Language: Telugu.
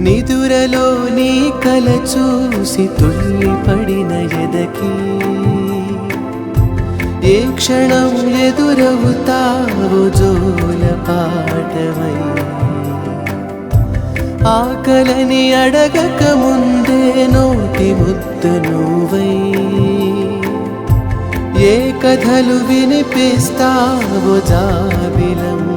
నిదురలో నీ కల చూసి తుళ్ళిపడిన ఎదకి ఏ క్షణం ఎదురవుతావో జోల పాటవై ఆకలని అడగక ముందే నోటి ముద్దు నువ్వై ఏ కథలు వినిపిస్తావో జాబిలము